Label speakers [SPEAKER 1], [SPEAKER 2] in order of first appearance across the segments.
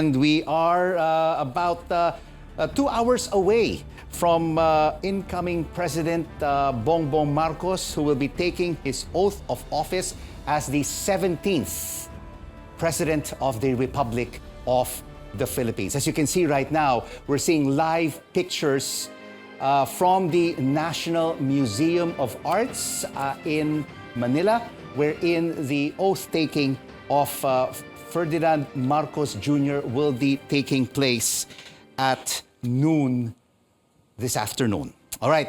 [SPEAKER 1] and we are about 2 hours away from incoming President Bongbong Marcos, who will be taking his oath of office as the 17th President of the Republic of the Philippines. As you can see right now, we're seeing live pictures from the National Museum of Arts in Manila, wherein the oath-taking of Ferdinand Marcos Jr. will be taking place at noon this afternoon. All right,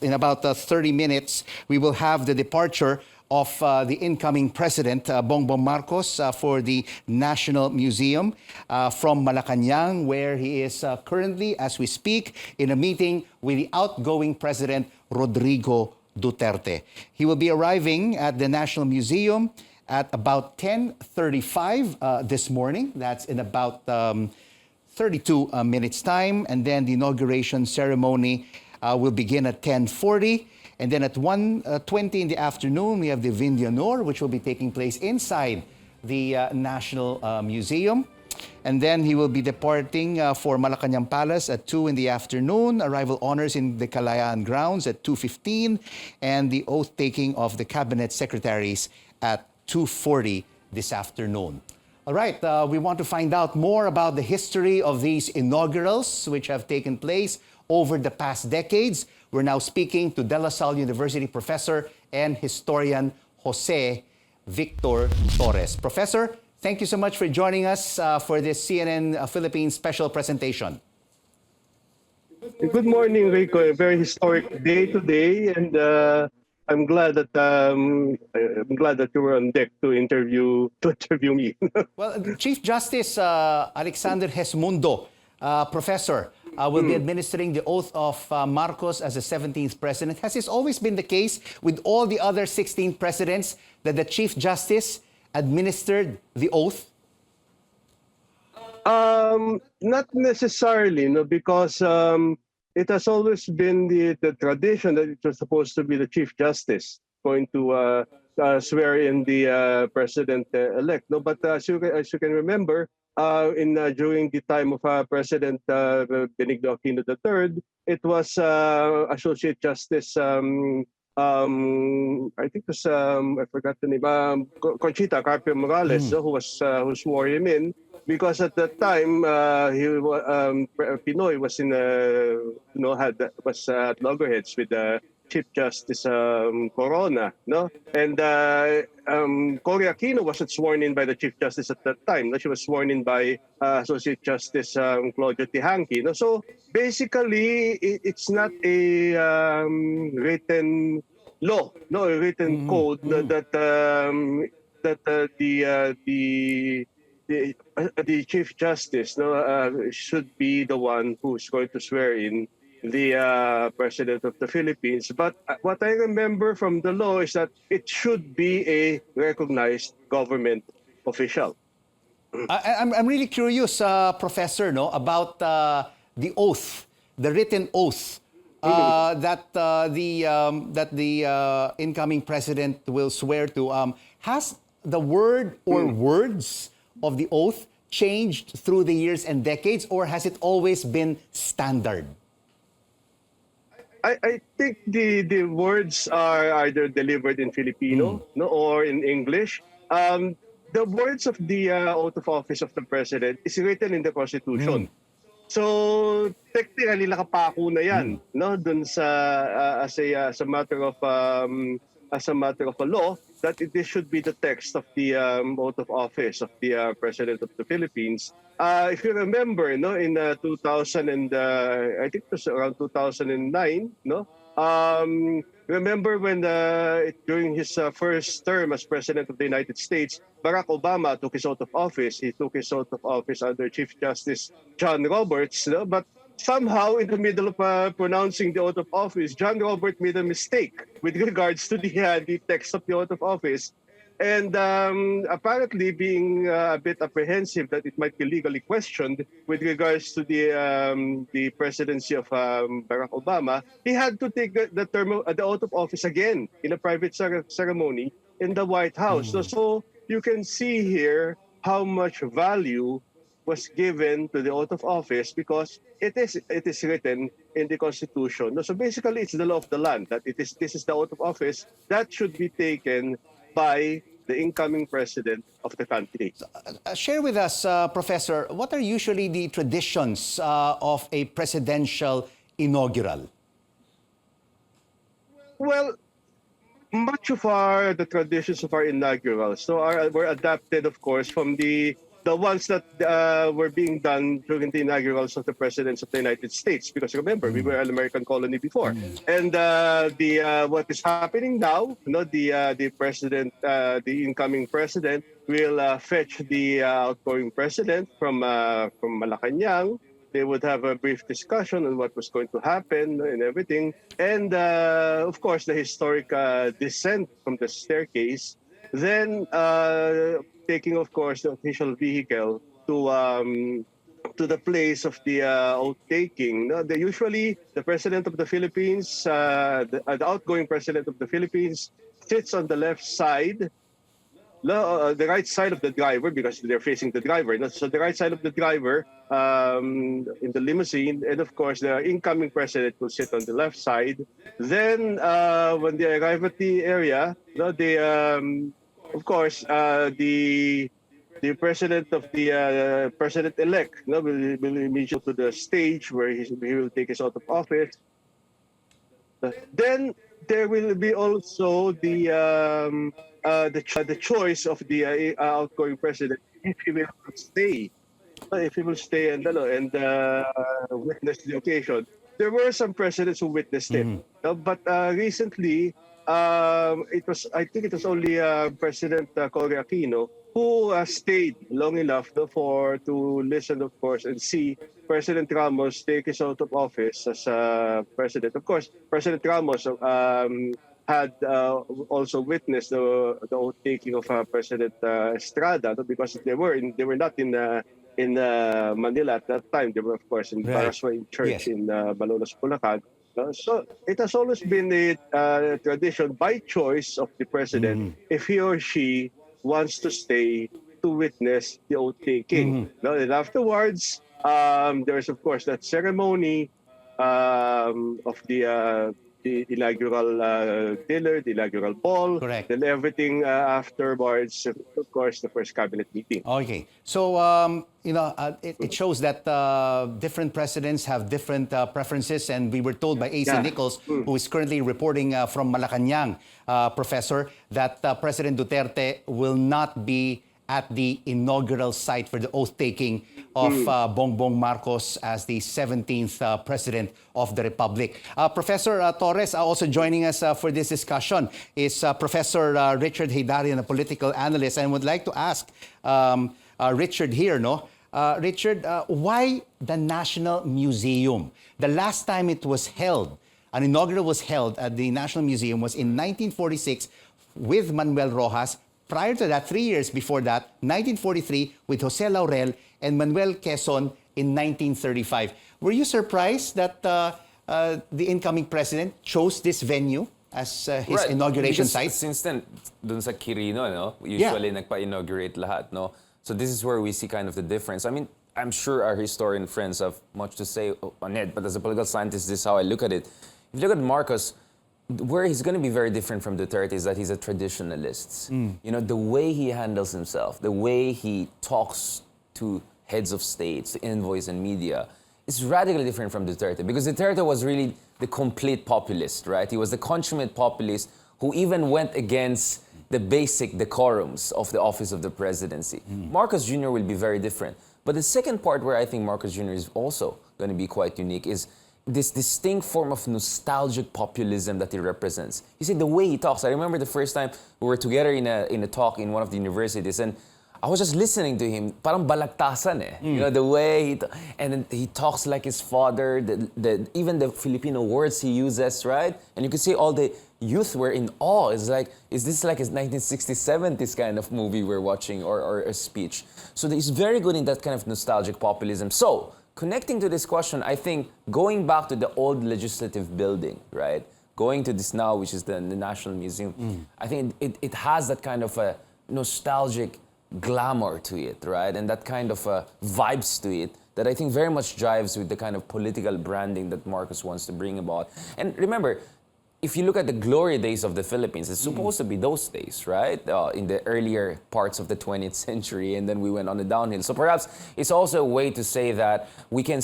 [SPEAKER 1] in about 30 minutes, we will have the departure of the incoming President, Bongbong Marcos, for the National Museum from Malacanang, where he is currently, as we speak, in a meeting with the outgoing President, Rodrigo Duterte. He will be arriving at the National Museum at about 10:35 this morning. That's in about 32 minutes time, and then the inauguration ceremony will begin at 10:40, and then at 1:20 in the afternoon we have the Vin de Honor, which will be taking place inside the National Museum, and then he will be departing for Malacanang Palace at 2 in the afternoon, arrival honors in the Kalayaan grounds at 2:15, and the oath taking of the cabinet secretaries at 2:40 this afternoon. All right, we want to find out more about the history of these inaugurals which have taken place over the past decades. We're now speaking to Salle University Professor and historian Jose Victor Torres. Professor, thank you so much for joining us for this CNN Philippines special presentation.
[SPEAKER 2] Good morning, Rico. A very historic day today, and I'm glad that you were on deck to interview me.
[SPEAKER 1] Well, Chief Justice Alexander Gesmundo, Professor, will be administering the oath of Marcos as the 17th president. Has this always been the case with all the other 16 presidents that the Chief Justice administered the oath?
[SPEAKER 2] Not necessarily, no, because it has always been the tradition that it was supposed to be the Chief Justice going to swear in the president-elect. No, but as you can remember, during the time of President Benigno Aquino III, it was Associate Justice, I think it was, I forgot the name, Conchita Carpio Morales, who swore him in, because at that time Pinoy was was at loggerheads with Chief Justice Corona, no, and Cory Aquino wasn't sworn in by the Chief Justice at that time. No? She was sworn in by Associate Justice Claudio Tihanki. No? So basically, it's not a written law, no, a written code that the Chief Justice, no, should be the one who's going to swear in the President of the Philippines. But what I remember from the law is that it should be a recognized government official.
[SPEAKER 1] I'm really curious, Professor, no, about the oath, the written oath that the incoming president will swear to. Has the word or words of the oath changed through the years and decades, or has it always been standard?
[SPEAKER 2] I think the words are either delivered in Filipino, no, or in English. The words of the oath of office of the president is written in the Constitution. So technically nakapako na yan, no, dun sa as a matter of a law, that this should be the text of the oath of office of the President of the Philippines. If you remember, no, in 2000 and I think it was around 2009, no. Remember when during his first term as President of the United States, Barack Obama took his oath of office. He took his oath of office under Chief Justice John Roberts, no? But somehow, in the middle of pronouncing the oath of office, John Robert made a mistake with regards to the text of the oath of office. And apparently being a bit apprehensive that it might be legally questioned with regards to the presidency of Barack Obama, he had to take the oath of office again in a private ceremony in the White House. So you can see here how much value was given to the oath of office because it is written in the Constitution. No, so basically, it's the law of the land that this is the oath of office that should be taken by the incoming president of the country.
[SPEAKER 1] Share with us, Professor, what are usually the traditions of a presidential inaugural?
[SPEAKER 2] Well, much of the traditions of our inaugurals were adapted, of course, from the ones that were being done during the inaugurals of the presidents of the United States. Because remember, we were an American colony before, and what is happening now, the president, the incoming president, will fetch the outgoing president from Malacanang. They would have a brief discussion on what was going to happen and everything. And, of course, the historic descent from the staircase. Then, taking, of course, the official vehicle to the place of the oath-taking. No, usually, the president of the Philippines, the outgoing president of the Philippines, sits on the left side, the right side of the driver, because they're facing the driver. So the right side of the driver in the limousine, and of course the incoming president will sit on the left side. Then when they arrive at the area, of course the president of the president-elect will immediately to the stage where he will take his oath of office. Then there will be also the choice of the outgoing president if he will stay. If he will stay and witness the occasion. There were some presidents who witnessed it, but recently I think it was only President Cory Aquino who stayed long enough to listen, of course, and see President Ramos take his oath of office as president. Of course, President Ramos had also witnessed the oath taking of President Estrada, because they were not in Manila at that time. They were, of course, in Barasway Church in Malolos, Bulacan. So it has always been a tradition by choice of the president if he or she wants to stay to witness the oath taking. And afterwards, there is, of course, that ceremony of the inaugural dinner, the inaugural ball,
[SPEAKER 1] Correct.
[SPEAKER 2] and everything afterwards, of course, the first cabinet meeting.
[SPEAKER 1] Okay. So, it shows that different presidents have different preferences, and we were told by A.C. Nichols, who is currently reporting from Malacanang, Professor, that President Duterte will not be at the inaugural site for the oath-taking of Bongbong Marcos as the 17th President of the Republic. Professor Torres, also joining us for this discussion is Professor Richard Heydarian, a political analyst. And would like to ask Richard here, Richard, why the National Museum? The last time it was held, an inaugural was held at the National Museum was in 1946 with Manuel Rojas. Prior to that, 3 years before that, 1943 with Jose Laurel and Manuel Quezon in 1935. Were you surprised that the incoming president chose this venue as his inauguration site?
[SPEAKER 3] Since then, dun sa Quirino, usually nagpa-inaugurate lahat, no? So this is where we see kind of the difference. I mean, I'm sure our historian friends have much to say on it, but as a political scientist, this is how I look at it. If you look at Marcos, where he's going to be very different from Duterte is that he's a traditionalist. The way he handles himself, the way he talks to heads of states, to envoys and media, is radically different from Duterte. Because Duterte was really the complete populist, right? He was the consummate populist who even went against the basic decorums of the office of the presidency. Marcos Jr. will be very different. But the second part where I think Marcos Jr. is also going to be quite unique is this distinct form of nostalgic populism that he represents. You see, the way he talks. I remember the first time we were together in a talk in one of the universities, and I was just listening to him, parang balagtasan the way and then he talks like his father, even the Filipino words he uses, right? And you can see all the youth were in awe. It's like, is this like a 1967 this kind of movie we're watching or a speech? So he's very good in that kind of nostalgic populism. So, connecting to this question, I think going back to the old legislative building, right? Going to this now, which is the National Museum, I think it has that kind of a nostalgic glamour to it, right? And that kind of vibes to it that I think very much jives with the kind of political branding that Marcos wants to bring about. And remember, if you look at the glory days of the Philippines, it's supposed to be those days, right? In the earlier parts of the 20th century, and then we went on the downhill. So perhaps it's also a way to say that we can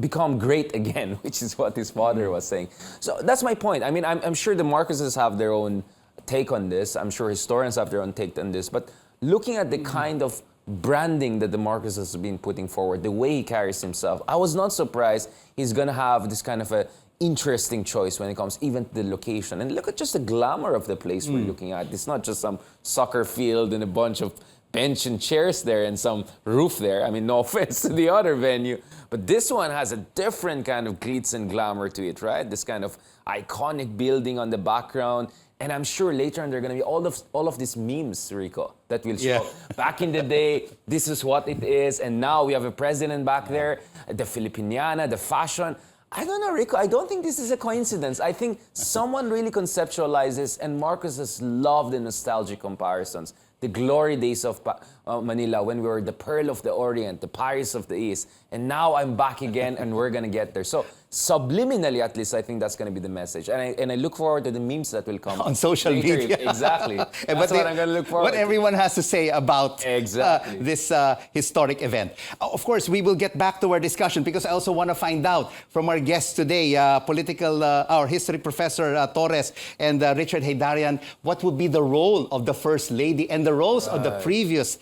[SPEAKER 3] become great again, which is what his father was saying. So that's my point. I mean, I'm sure the Marcoses have their own take on this. I'm sure historians have their own take on this. But looking at the kind of branding that the Marcoses have been putting forward, the way he carries himself, I was not surprised he's going to have this kind of a interesting choice when it comes even to the location. And look at just the glamour of the place we're looking at. It's not just some soccer field and a bunch of bench and chairs there and some roof there. I mean, no offense to the other venue, but this one has a different kind of glitz and glamour to it, right? This kind of iconic building on the background. And I'm sure later on there are going to be all of these memes, Rico, that will show. Back in the day, this is what it is. And now we have a president back there, the Filipiniana, the fashion. I don't know, Rico. I don't think this is a coincidence. I think someone really conceptualized this, and Marcos has loved the nostalgic comparisons. The glory days of Manila, when we were the Pearl of the Orient, the Paris of the East. And now I'm back again, and we're going to get there. So subliminally, at least, I think that's going to be the message. And I look forward to the memes that will come.
[SPEAKER 1] On social
[SPEAKER 3] later.
[SPEAKER 1] media.
[SPEAKER 3] Exactly. That's what I'm going to look forward
[SPEAKER 1] What
[SPEAKER 3] to.
[SPEAKER 1] everyone has to say about this historic event. Of course, we will get back to our discussion because I also want to find out from our guests today, our history professor Torres and Richard Heydarian, what would be the role of the First Lady and the roles of the previous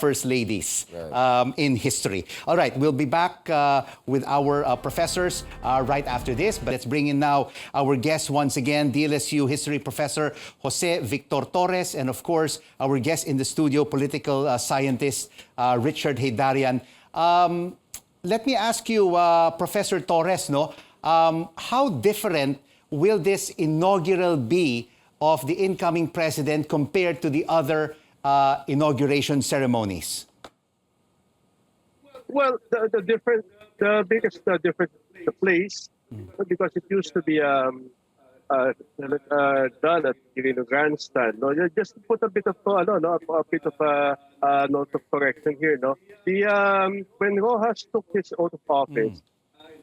[SPEAKER 1] First Ladies in history. All right, we'll be back with our professors right after this. But let's bring in now our guest once again, DLSU history professor Jose Victor Torres, and of course, our guest in the studio, political scientist Richard Heydarian. Let me ask you, Professor Torres, how different will this inaugural be of the incoming president compared to the other inauguration ceremonies?
[SPEAKER 2] Well, the biggest difference is the place, because it used to be done at the grandstand. No, just to put a bit of a bit of a note of correction here. No, when Rojas took his oath of office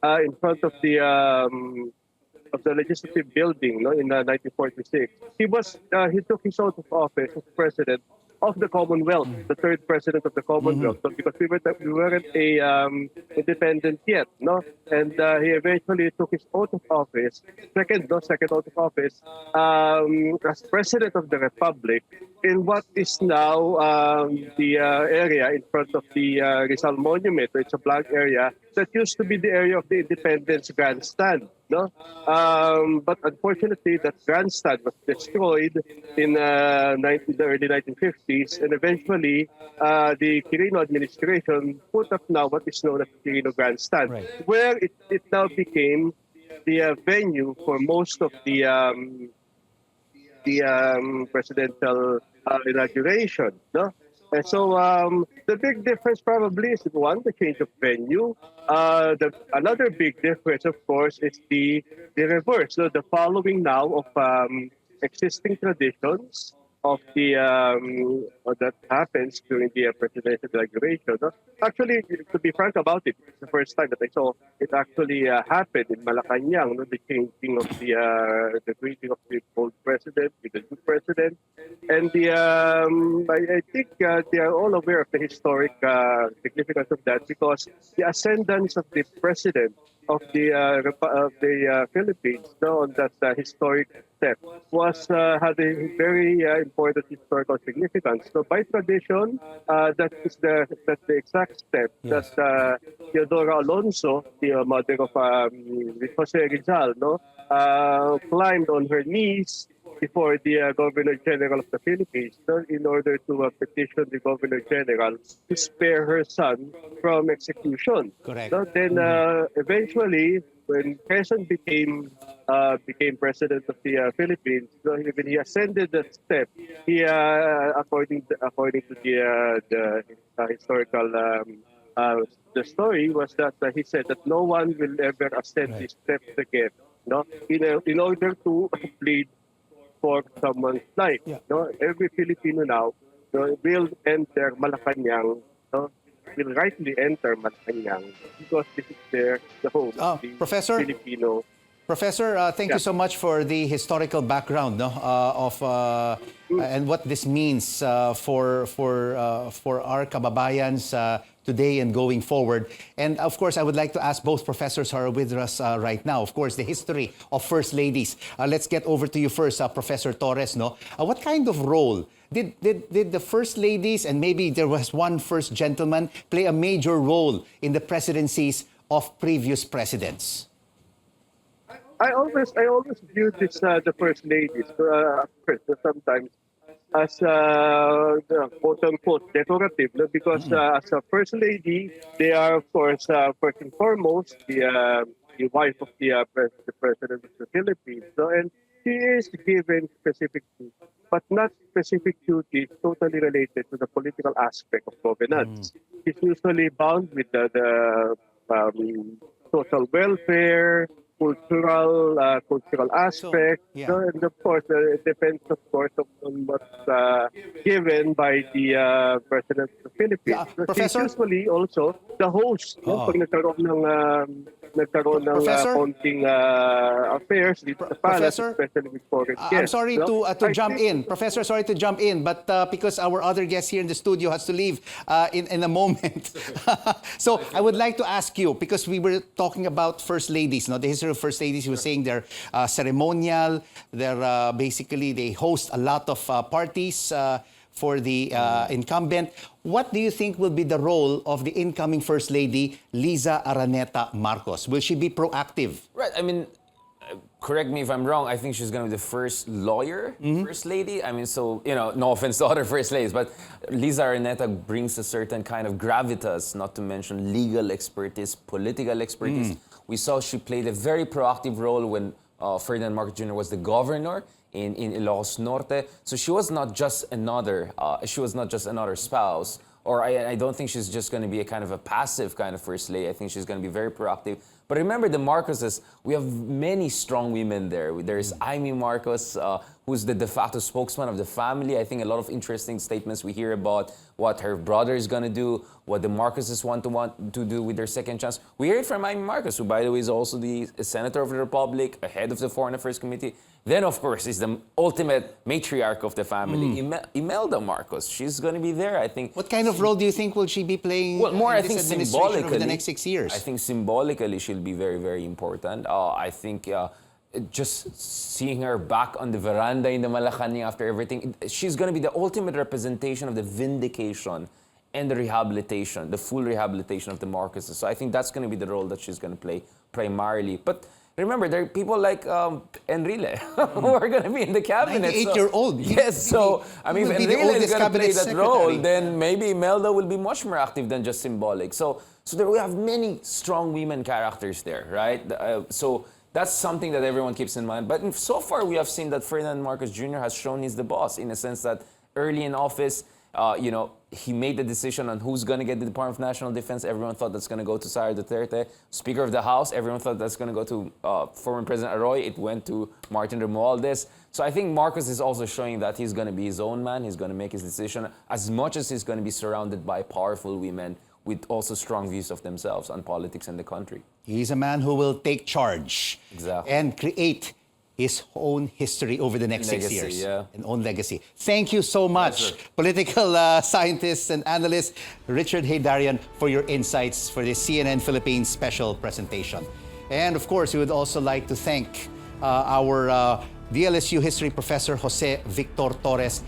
[SPEAKER 2] in front of the legislative building, no, in 1946, he took his oath of office as president of the Commonwealth, the third president of the Commonwealth, so because we weren't a independent yet, no, and he eventually took his oath of office, second oath of office, as president of the Republic in what is now the area in front of the Rizal Monument. It's a blank area that used to be the area of the Independence Grandstand. No, but unfortunately, that grandstand was destroyed in the early 1950s, and eventually, the Quirino administration put up now what is known as the Quirino Grandstand, where it now became the venue for most of the presidential inauguration. No. And so the big difference probably is, one, the change of venue. Another big difference, of course, is the reverse. So the following now of existing traditions of the that happens during the presidential inauguration. No? Actually, to be frank about it, it's the first time that I saw it actually happened in Malacanang. No? The changing of the greeting of the old president with the new president, and I think they are all aware of the historic significance of that, because the ascendance of the president of the Philippines, no, on that historic step had a very important historical significance. So by tradition, that's the exact step that Teodora Alonso, the mother of Jose Rizal, no, climbed on her knees before the Governor General of the Philippines, no, in order to petition the Governor General to spare her son from execution.
[SPEAKER 1] Correct.
[SPEAKER 2] No, then eventually, when Quezon became president of the Philippines, so when he ascended that step, he according to the historical the story was that he said that no one will ever ascend these steps again, no, in order to plead for someone's life. No, every Filipino now will enter Malacanang, will rightly enter Malacanang because this is the home of the
[SPEAKER 1] Professor?
[SPEAKER 2] Filipino.
[SPEAKER 1] Professor, thank you so much for the historical background, no, and what this means for our kababayans today and going forward. And of course, I would like to ask both professors who are with us right now, of course, the history of First Ladies. Let's get over to you first, Professor Torres. No, what kind of role did the First Ladies, and maybe there was one First Gentleman, play a major role in the presidencies of previous presidents?
[SPEAKER 2] I always view this the first ladies sometimes as quote unquote decorative, no? Because as a first lady, they are of course first and foremost the wife of the president of the Philippines, so, and she is given specific duties, but not specific duties totally related to the political aspect of governance. She's usually bound with the social welfare, cultural aspect, and of course it depends of course on what's given by the President of the Philippines.
[SPEAKER 1] Professor?
[SPEAKER 2] She's usually also the host, pag nagkaroon ng konting affairs dito sa palace, especially with foreign guests.
[SPEAKER 1] I'm sorry to jump in. Professor, sorry to jump in, but because our other guest here in the studio has to leave in a moment. So I would like to ask you, because we were talking about First Ladies, no? The history of First Ladies, you were saying they're ceremonial, they're basically, they host a lot of parties for the incumbent. What do you think will be the role of the incoming First Lady, Liza Araneta Marcos? Will she be proactive?
[SPEAKER 3] Right. I mean, correct me if I'm wrong. I think she's going to be the first lawyer, First Lady. I mean, so, you know, no offense to other First Ladies, but Liza Araneta brings a certain kind of gravitas, not to mention legal expertise, political expertise. We saw she played a very proactive role when Ferdinand Marcos Jr. was the governor in Ilocos Norte. So she was not just another spouse. Or I don't think she's just going to be a kind of a passive kind of First Lady. I think she's going to be very proactive. But remember, the Marcoses, we have many strong women there. There's Amy Marcos, who's the de facto spokesman of the family. I think a lot of interesting statements we hear about what her brother is going to do, what the Marcoses want to do with their second chance. We hear it from Amy Marcos, who, by the way, is also the Senator of the Republic, a head of the Foreign Affairs Committee. Then, of course, is the ultimate matriarch of the family, Imelda Marcos. She's going to be there, I think.
[SPEAKER 1] What kind of role do you think will she be playing
[SPEAKER 3] in
[SPEAKER 1] this
[SPEAKER 3] think
[SPEAKER 1] administration over the next 6 years?
[SPEAKER 3] I think symbolically she'll be very, very important. I think just seeing her back on the veranda in the Malacanang after everything, she's going to be the ultimate representation of the vindication and the rehabilitation, the full rehabilitation of the Marcoses. So I think that's going to be the role that she's going to play primarily. But remember, there are people like Enrile who are going to be in the cabinet.
[SPEAKER 1] 98-year-old.
[SPEAKER 3] Yes, so I mean, if Enrile is going to play that role, then maybe Imelda will be much more active than just symbolic. So there we have many strong women characters there, right? So that's something that everyone keeps in mind. But so far, we have seen that Ferdinand Marcos Jr. has shown he's the boss in a sense that early in office, he made the decision on who's going to get the Department of National Defense. Everyone thought that's going to go to Salle Duterte. Speaker of the House, everyone thought that's going to go to former President Arroyo. It went to Martin Romualdez. So I think Marcos is also showing that he's going to be his own man. He's going to make his decision as much as he's going to be surrounded by powerful women with also strong views of themselves on politics and the country.
[SPEAKER 1] He's a man who will take charge and create his own history over the next 6 years. An own legacy. Thank you so much, political scientist and analyst Richard Heydarian, for your insights for this CNN Philippines special presentation. And of course, we would also like to thank our DLSU history professor Jose Victor Torres